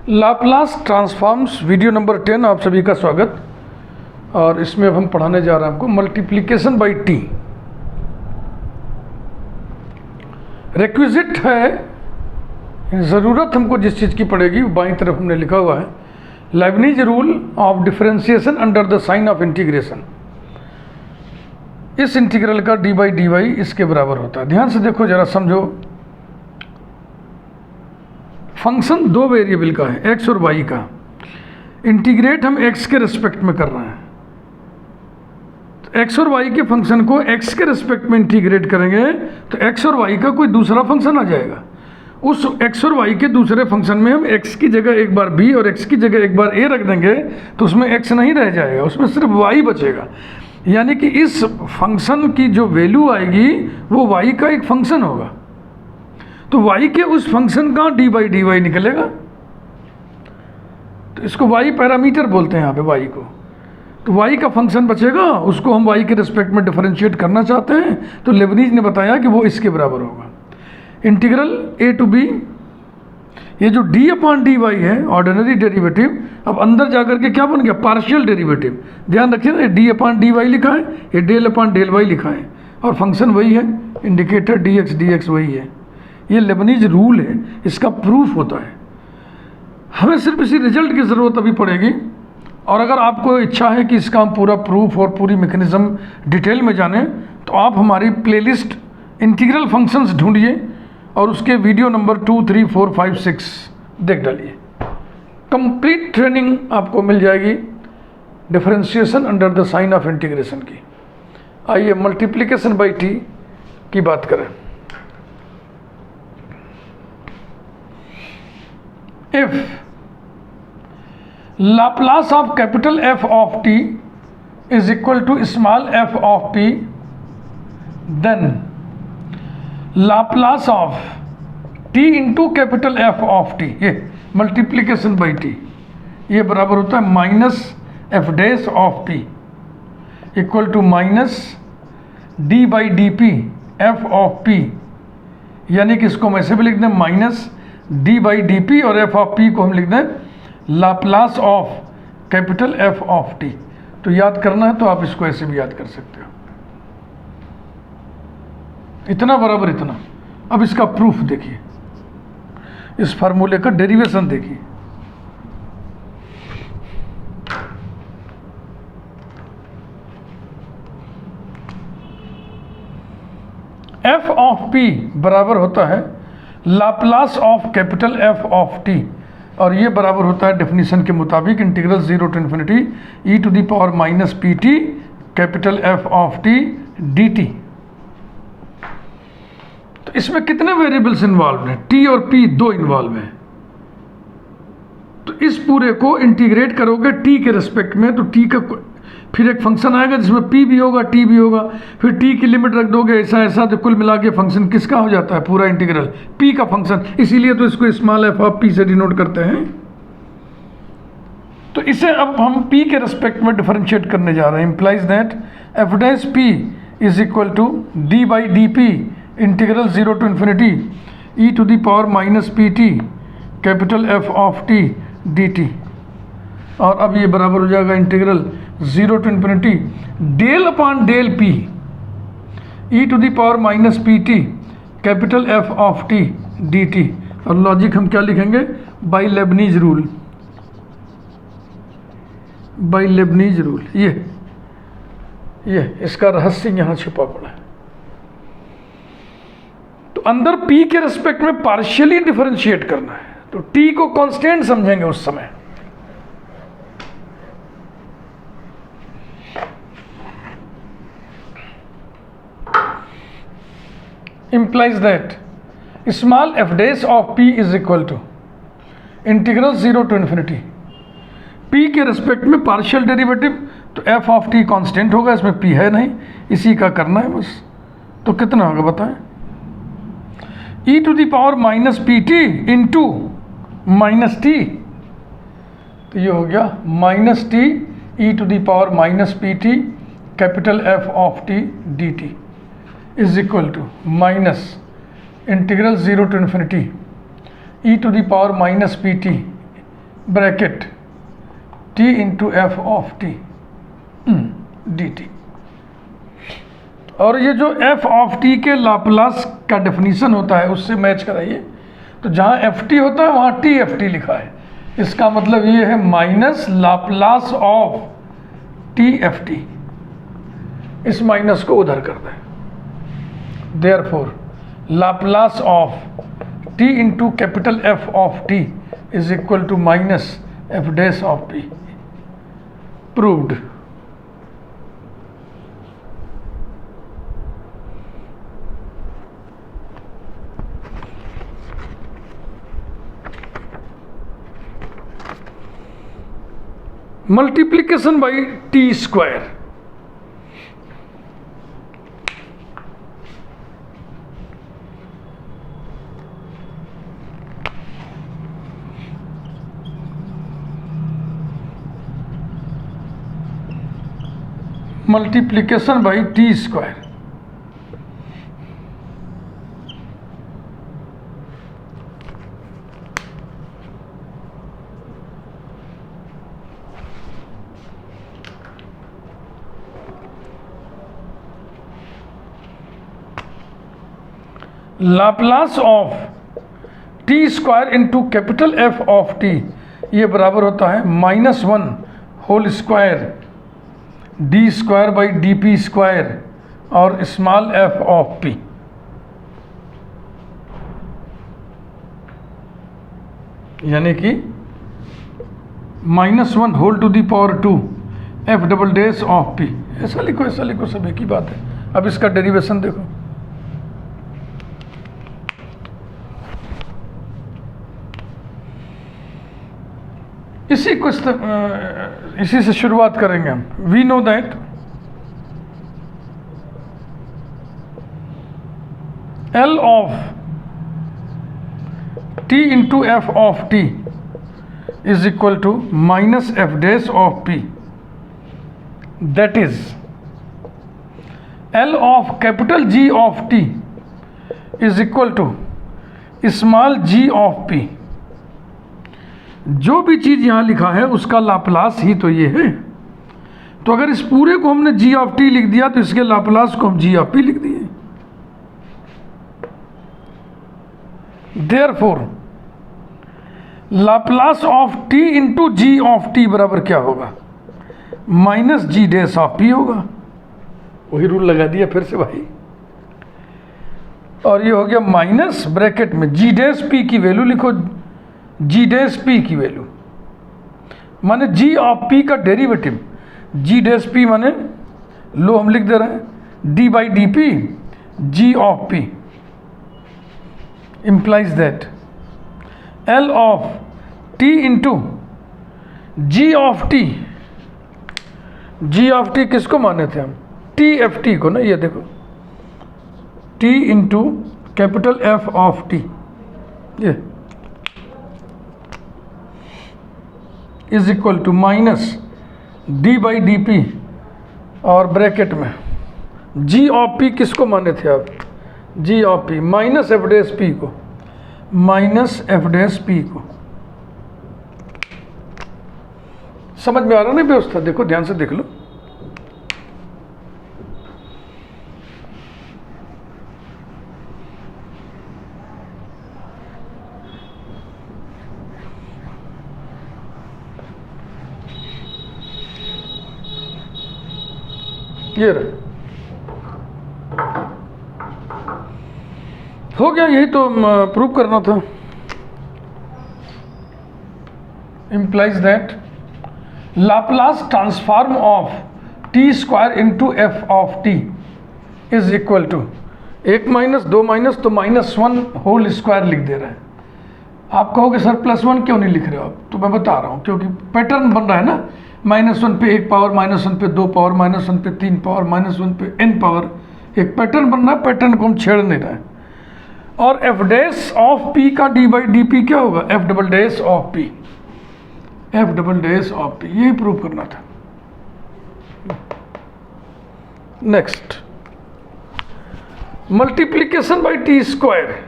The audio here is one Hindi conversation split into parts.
लाप्लास ट्रांसफॉर्म्स वीडियो नंबर 10 आप सभी का स्वागत। और इसमें अब हम पढ़ाने जा रहे हैं आपको मल्टीप्लिकेशन बाय टी। रिक्विजिट है, ज़रूरत हमको जिस चीज़ की पड़ेगी बाईं तरफ हमने लिखा हुआ है, Leibniz rule of differentiation under the sign of integration. इस इंटीग्रल का डी बाई डी वाई इसके बराबर होता है। ध्यान से देखो जरा, समझो। फंक्शन दो वेरिएबल का है, एक्स और वाई का। इंटीग्रेट हम एक्स के रिस्पेक्ट में कर रहे हैं, तो एक्स और वाई के फंक्शन को एक्स के रिस्पेक्ट में इंटीग्रेट करेंगे तो एक्स और वाई का कोई दूसरा फंक्शन आ जाएगा। उस एक्स और वाई के दूसरे फंक्शन में हम एक्स की जगह एक बार बी और एक्स की जगह एक बार ए रख देंगे तो उसमें एक्स नहीं रह जाएगा, उसमें सिर्फ वाई बचेगा। यानी कि इस फंक्शन की जो वैल्यू आएगी वो वाई का एक फंक्शन होगा, तो y के उस फंक्शन का डी बाई डी वाई निकलेगा। तो इसको y पैरामीटर बोलते हैं यहाँ पे y को। तो y का फंक्शन बचेगा, उसको हम y के रिस्पेक्ट में डिफरेंशिएट करना चाहते हैं, तो लेबनीज ने बताया कि वो इसके बराबर होगा। इंटीग्रल a टू b, ये जो d अपॉन डी वाई है ऑर्डिनरी डेरिवेटिव, अब अंदर जाकर के क्या बन गया, पार्शियल डेरिवेटिव। ध्यान रखिए ना, d अपॉन डी वाई लिखा है, ये डेल अपॉन डेल वाई लिखा है, और फंक्शन वही है, इंडिकेटर dx dx वही है। ये लेबनीज रूल है, इसका प्रूफ होता है। हमें सिर्फ इसी रिजल्ट की ज़रूरत अभी पड़ेगी, और अगर आपको इच्छा है कि इसका हम पूरा प्रूफ और पूरी मैकेनिज्म डिटेल में जानें तो आप हमारी प्लेलिस्ट इंटीग्रल फंक्शंस ढूंढिए और उसके वीडियो नंबर 2, 3, 4, 5, 6 देख डालिए। कंप्लीट ट्रेनिंग आपको मिल जाएगी differentiation under the sign of integration की। आइए मल्टीप्लिकेशन बाई टी की बात करें। If Laplace of capital F of t is equal to small f of p, then Laplace of t into capital F of t, ये multiplication by t, ये बराबर होता है minus F dash of p equal to minus D by D P F of p। यानी कि इसको हम ऐसे भी लिख दें minus D by D P, और एफ ऑफ पी को हम लिख दें Laplace of capital F of T. तो याद करना है तो आप इसको ऐसे भी याद कर सकते हो, इतना बराबर इतना। अब इसका प्रूफ देखिए, इस फार्मूले का डेरिवेशन देखिए। एफ ऑफ पी बराबर होता है Laplace of capital F of T, और ये बराबर होता है डेफिनेशन के मुताबिक integral 0 to infinity E to the power minus P T capital F of T D T. तो इसमें कितने वेरिएबल्स इन्वॉल्व हैं, टी और पी दो इन्वॉल्व हैं। तो इस पूरे को इंटीग्रेट करोगे टी के रिस्पेक्ट में, तो टी का फिर एक फंक्शन आएगा जिसमें पी भी होगा टी भी होगा, फिर टी की लिमिट रख दोगे ऐसा ऐसा, तो कुल मिला के फंक्शन किसका हो जाता है, पूरा इंटीग्रल पी का फंक्शन। इसीलिए तो इसको स्मॉल एफ ऑफ पी से डिनोट करते हैं। तो इसे अब हम पी के रिस्पेक्ट में डिफरेंशिएट करने जा रहे हैं। Implies that F dash P is equal to D by D P integral 0 to infinity E to the power minus P T capital F of T D T. और अब ये बराबर हो जाएगा integral 0 to infinity del upon del P E to the power minus P T capital F of T D T. और लॉजिक हम क्या लिखेंगे, by Leibniz rule, by Leibniz rule. ये इसका रहस्य यहाँ छिपा पड़ा है। तो अंदर p के रिस्पेक्ट में पार्शियली डिफरेंशिएट करना है, तो t को कांस्टेंट समझेंगे उस समय। implies that small f dash of p is equal to integral 0 to infinity p के रिस्पेक्ट में पार्शियल डेरिवेटिव, तो f ऑफ t कांस्टेंट होगा, इसमें p है नहीं, इसी का करना है बस। तो कितना होगा बताएं, e to the power minus P T into minus T, तो ये हो गया माइनस टी e to the power minus P T capital f of t D T is equal to minus integral 0 to infinity E to the power minus P T bracket t into F of T D T. और ये जो एफ ऑफ टी के लाप्लास का डेफिनीशन होता है उससे मैच कराइए। तो जहाँ एफ टी होता है वहाँ टी एफ टी लिखा है, इसका मतलब ये है minus Laplace of T F T. इस माइनस को उधर कर दें। Therefore Laplace of T into capital F of T is equal to minus F dash of T. Proved. Multiplication by T square, multiplication by T square. Laplace of T square into capital F of T, ये बराबर होता है -1 whole square D square by D P square और स्मॉल एफ ऑफ पी। यानी कि -1 whole to the power 2 F double dash of P. ऐसा लिखो सब एक ही बात है। अब इसका डेरिवेशन देखो। इसी से शुरुआत करेंगे हम। We know that L of T into F of T is equal to minus F dash of P। That is L of capital G of T is equal to small g of P। जो भी चीज़ यहाँ लिखा है उसका लाप्लास ही तो ये है। तो अगर इस पूरे को हमने g ऑफ t लिख दिया तो इसके लाप्लास को हम g ऑफ p लिख दिए। Therefore Laplace of t into g of t बराबर क्या होगा? Minus g dash of p होगा। वही रूल लगा दिया फिर से भाई। और ये हो गया माइनस ब्रैकेट में g डैश p की वैल्यू लिखो, जी डैश पी की वैल्यू माने जी ऑफ पी का डेरिवेटिव। जी डैश पी माने लो हम लिख दे रहे हैं D by D P G of P implies that L of t into G of T. G of T किसको माने थे हम? टी एफ टी को ना। ये देखो t into capital F of T, ये is equal to minus D by D P और ब्रैकेट में जी ऑफ पी किसको माने थे आप? G of P minus F dash P को, माइनस एफ डैश पी को। समझ में आ रहा नहीं व्यवस्था? देखो ध्यान से देख लो। ये रहे, हो गया। यही तो प्रूव करना था। implies that Laplace transform of T square into F of T is equal to 1 minus 2 minus तो -1 होल स्क्वायर लिख दे रहे हैं। आप कहोगे सर +1 क्यों नहीं लिख रहे हो आप? तो मैं बता रहा हूँ क्योंकि पैटर्न बन रहा है ना। -1 पे 1 पावर, -1 पे 2 पावर, -1 पे 3 पावर, -1 पे n पावर। एक पैटर्न बन रहा है, पैटर्न को हम छेड़ नहीं रहे हैं। और एफ डैश ऑफ पी का डी बाई डी पी क्या होगा? F double dash of P, F double dash of P. यही प्रूव करना था। Next, multiplication by T square.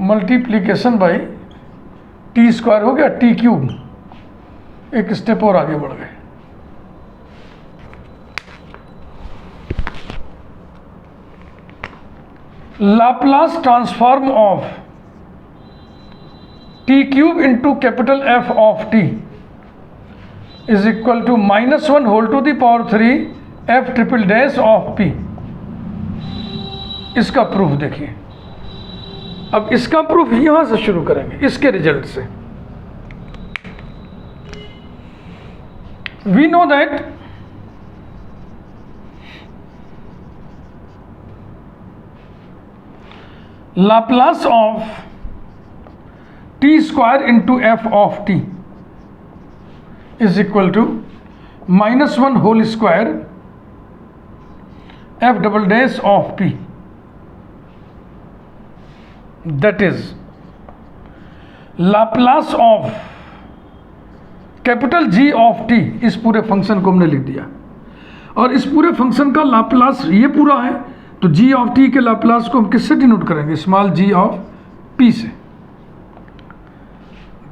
Multiplication by T square हो गया टी क्यूब, एक स्टेप और आगे बढ़ गए। Laplace transform of T cube into capital F of T is equal to -1 whole to the power 3 F triple dash of P. इसका प्रूफ देखिए। अब इसका प्रूफ यहां से शुरू करेंगे, इसके रिजल्ट से। We know that Laplace of T square into F of T is equal to -1 whole square F double dash of P. That is Laplace of capital G of T. इस पूरे फंक्शन को हमने लिख दिया, और इस पूरे फंक्शन का लाप्लास ये पूरा है, तो जी ऑफ टी के लाप्लास को हम किससे डिनोट करेंगे? स्मॉल जी ऑफ पी से।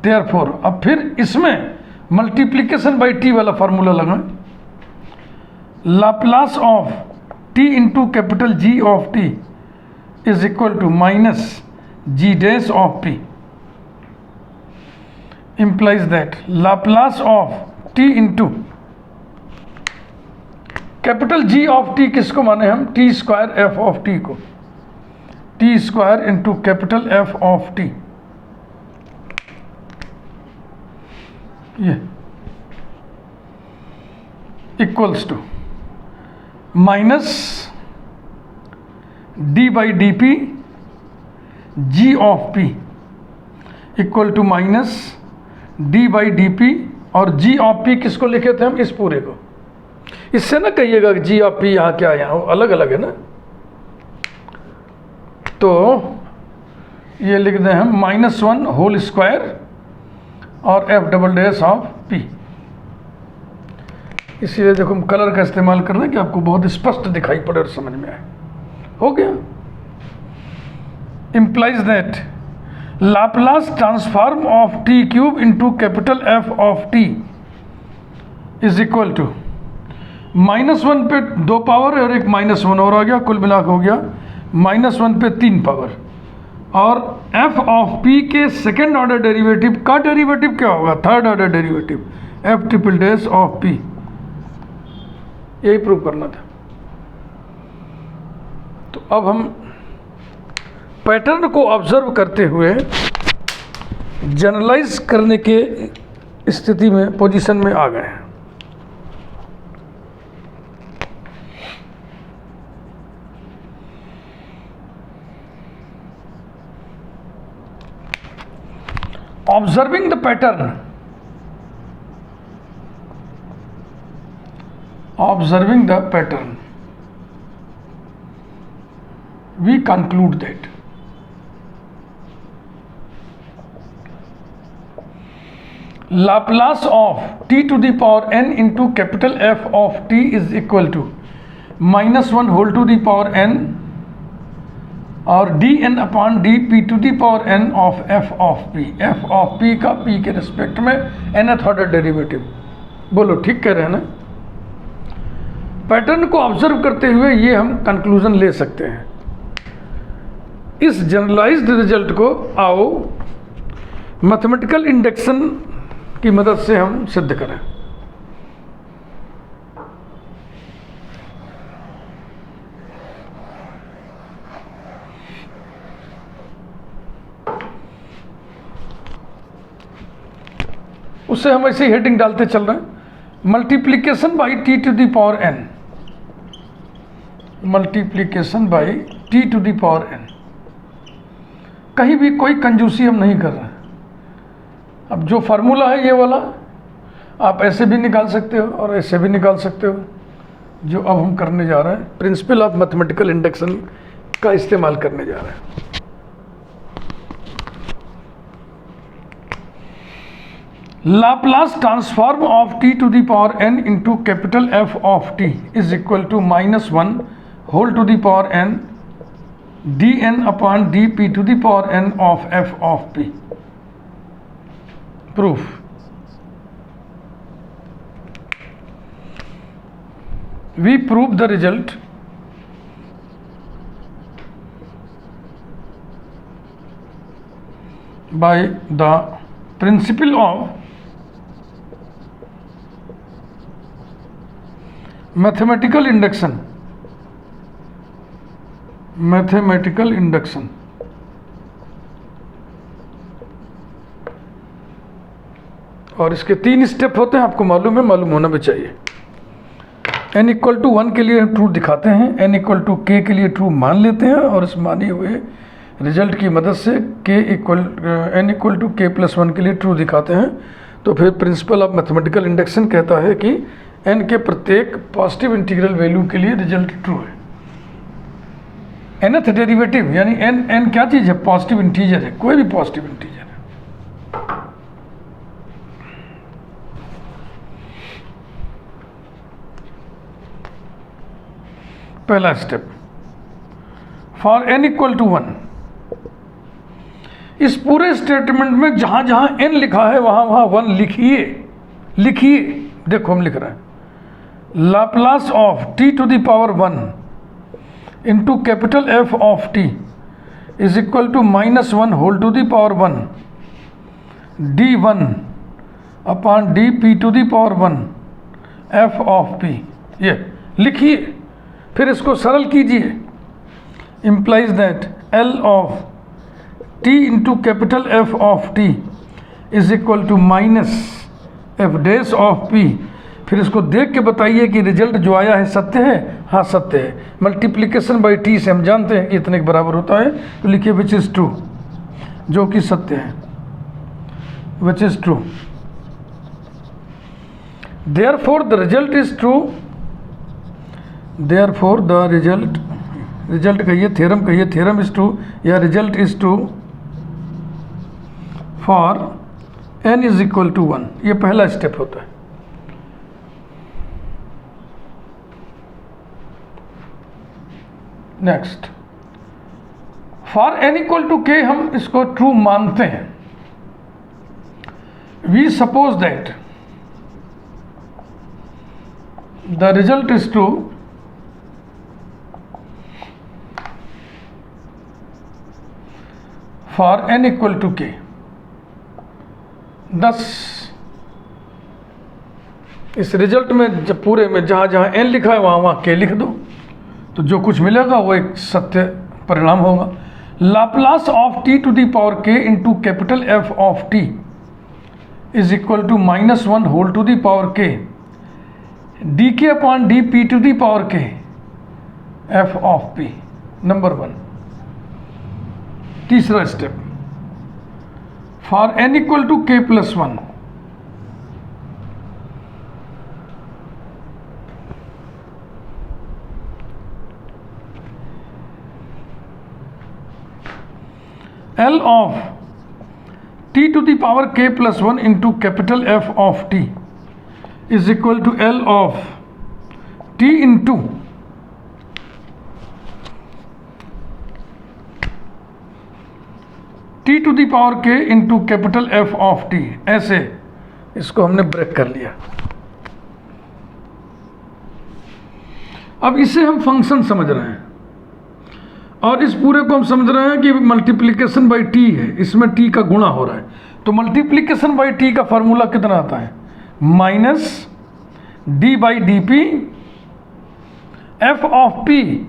देयरफॉर अब फिर इसमें मल्टीप्लीकेशन बाई टी वाला फार्मूला लगाएं। Laplace of T into capital G of T is equal to minus G dash of P implies that Laplace of t into capital G of t किसको माने हम? t square f of t को, t square into capital F of t, ये equals to minus d by D P G of p equal to minus D by D P, और जी ऑफ पी किसको लिखे थे हम? इस पूरे को। इससे ना कहिएगा कि जी ऑफ पी यहाँ क्या, यहाँ अलग अलग है ना, तो ये लिख दें हम -1 होल स्क्वायर और F double dash of P. इसीलिए देखो हम कलर का इस्तेमाल कर रहे हैं कि आपको बहुत स्पष्ट दिखाई पड़े और समझ में आए। हो गया। Implies that Laplace transform of T cube into capital F of T is equal to -1 पे 2 पावर और एक -1 और आ गया, कुल मिलाकर हो गया -1 पे 3 पावर, और एफ ऑफ पी के सेकेंड ऑर्डर डेरिवेटिव का डेरिवेटिव क्या होगा? Third order derivative F triple dash of P. यही प्रूव करना था। तो अब हम पैटर्न को ऑब्जर्व करते हुए जनरलाइज करने के स्थिति में, पोजीशन में आ गए हैं। Observing the pattern, observing the pattern, we conclude that Laplace of t to the power n into capital F of t is equal to -1 whole to the power n और dn upon dp to the power n of f of p। f of p का p के रिस्पेक्ट में nth ऑर्डर डेरिवेटिव। बोलो ठीक कह रहे हैं ना? पैटर्न को ऑब्जर्व करते हुए ये हम कंक्लूजन ले सकते हैं। इस जनरलाइज्ड रिजल्ट को आओ मैथमेटिकल इंडक्शन की मदद से हम सिद्ध करें। उसे हम ऐसे ही हेडिंग डालते चल रहे हैं। Multiplication by T to the power n, multiplication by T to the power n। कहीं भी कोई कंजूसी हम नहीं कर रहे हैं। अब जो फार्मूला है ये वाला आप ऐसे भी निकाल सकते हो और ऐसे भी निकाल सकते हो। जो अब हम करने जा रहे हैं, प्रिंसिपल ऑफ मैथमेटिकल इंडक्शन का इस्तेमाल करने जा रहे हैं। Laplace transform of T to the power n into capital F of t is equal to -1 whole to the power n dn upon dp to the power n of f of p. Proof. We prove the result by the principle of mathematical induction. Mathematical induction. और इसके 3 स्टेप होते हैं, आपको मालूम है, मालूम होना भी चाहिए। n इक्वल टू 1 के लिए ट्रू दिखाते हैं, n इक्वल टू k के लिए ट्रू मान लेते हैं और इस माने हुए रिजल्ट की मदद से n equal to k plus 1 के लिए ट्रू दिखाते हैं। तो फिर प्रिंसिपल ऑफ मैथमेटिकल इंडक्शन कहता है कि n के प्रत्येक पॉजिटिव इंटीग्रल वैल्यू के लिए रिजल्ट ट्रू है। nth डेरिवेटिव यानी n क्या चीज़ है? पॉजिटिव इंटीजर है, कोई भी पॉजिटिव इंटीजर है। पहला step, for n equal to 1, इस पूरे स्टेटमेंट में जहां जहां n लिखा है वहां वहां 1 लिखिए। देखो हम लिख रहे हैं Laplace of t to the power 1 into capital F of t is equal to -1 whole to the power 1 d1 upon dp to the power 1 f of p। ये लिखिए, फिर इसको सरल कीजिए। implies that L of t into capital F of t is equal to minus f dash of p। फिर इसको देख के बताइए कि रिजल्ट जो आया है सत्य है। हाँ सत्य है। मल्टीप्लिकेशन बाई t से हम जानते हैं कि इतने के बराबर होता है, तो लिखिए विच इज़ ट्रू, जो कि सत्य है, which is true. Therefore the result is true. Therefore the result कहिए, थ्योरम कहिए, थ्योरम इज ट्रू या result is true for n is equal to 1। ये पहला स्टेप होता है। Next, for n equal to k हम इसको ट्रू मानते हैं। We suppose that the result is true for n equal to k। Thus इस रिजल्ट में जब पूरे में जहाँ जहाँ n लिखा है वहाँ वहाँ k लिख दो, तो जो कुछ मिलेगा वो एक सत्य परिणाम होगा। Laplace of t to the power k into capital F of t is equal to -1 whole to the power k dk upon dp to the power k f of p। Number 1। तीसरा step, for n equal to k plus 1, L of t to the power k plus 1 into capital F of t is equal to L of t into t to the power k into capital F of t। ऐसे इसको हमने ब्रेक कर लिया। अब इसे हम फंक्शन समझ रहे हैं और इस पूरे को हम समझ रहे हैं कि मल्टीप्लिकेशन बाई टी है, इसमें टी का गुणा हो रहा है। तो मल्टीप्लिकेशन बाई टी का फॉर्मूला कितना आता है? Minus D by D P F of P,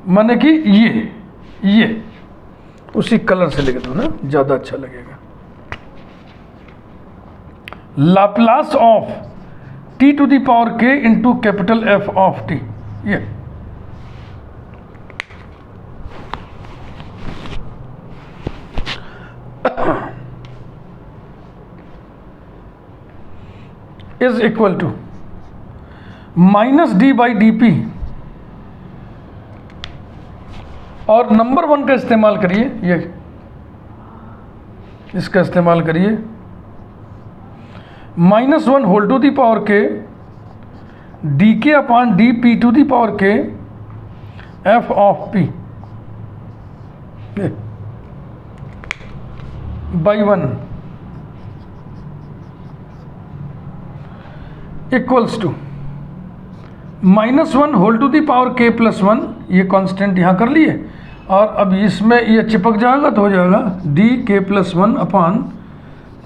माने कि ये उसी कलर से लिख दो ना, ज़्यादा अच्छा लगेगा। Laplace of T to the power के into capital F of T, ये is equal to minus D by D P, और नंबर 1 का इस्तेमाल करिए, ये इसका इस्तेमाल करिए, -1 whole to the power K D K upon D P to the power K F of P by 1 equals to -1 whole to the power k plus 1, ये कांस्टेंट यहाँ कर लिए, और अब इसमें ये चिपक जाएगा तो हो जाएगा D K plus 1 upon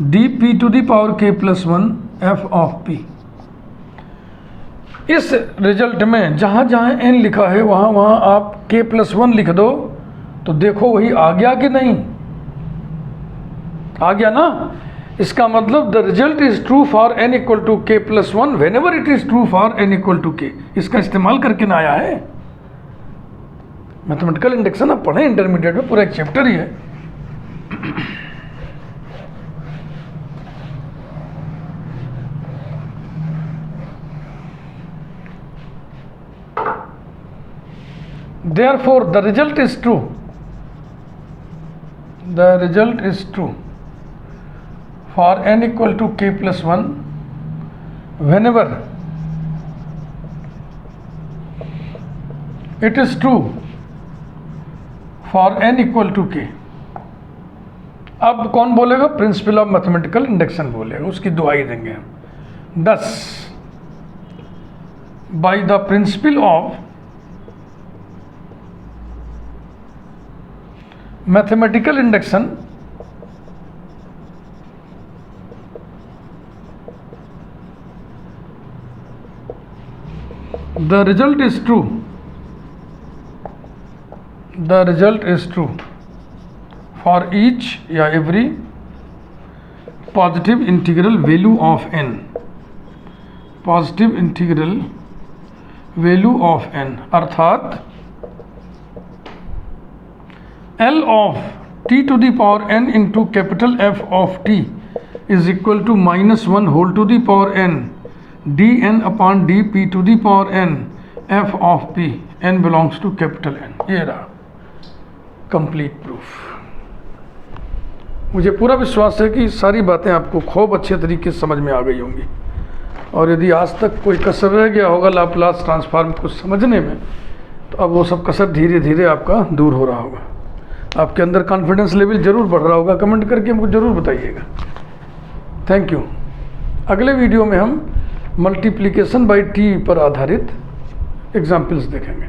D P to the power k plus 1 F of P. इस रिजल्ट में जहाँ जहाँ n लिखा है वहाँ वहाँ आप k प्लस 1 लिख दो, तो देखो वही आ गया कि नहीं, आ गया ना। इसका मतलब the result is true for n equal to k plus 1 whenever it is true for n equal to k। इसका इस्तेमाल करके ना आया है। मैथमेटिकल इंडक्शन आप पढ़े इंटरमीडिएट में, पूरा एक चैप्टर ही है। Therefore, the result is true. The result is true for n equal to k plus 1 whenever it is true for n equal to k। अब कौन बोलेगा? प्रिंसिपल ऑफ मैथमेटिकल इंडक्शन बोलेगा, उसकी दुहाई देंगे हम। 10 by the principle of mathematical induction the result is true for each या every positive integral value of n, positive integral value of n, अर्थात L of t to the power n into capital F of t is equal to -1 whole to the power n dn upon dp to the power n f of p, n belongs to capital N। ये रहा कंप्लीट प्रूफ। मुझे पूरा विश्वास है कि सारी बातें आपको खूब अच्छे तरीके से समझ में आ गई होंगी, और यदि आज तक कोई कसर रह गया होगा लाप्लास ट्रांसफॉर्म को समझने में, तो अब वो सब कसर धीरे धीरे आपका दूर हो रहा होगा। आपके अंदर कॉन्फिडेंस लेवल जरूर बढ़ रहा होगा। कमेंट करके हमको ज़रूर बताइएगा। Thank you. अगले वीडियो में हम मल्टीप्लिकेशन बाय टी पर आधारित एग्जाम्पल्स देखेंगे।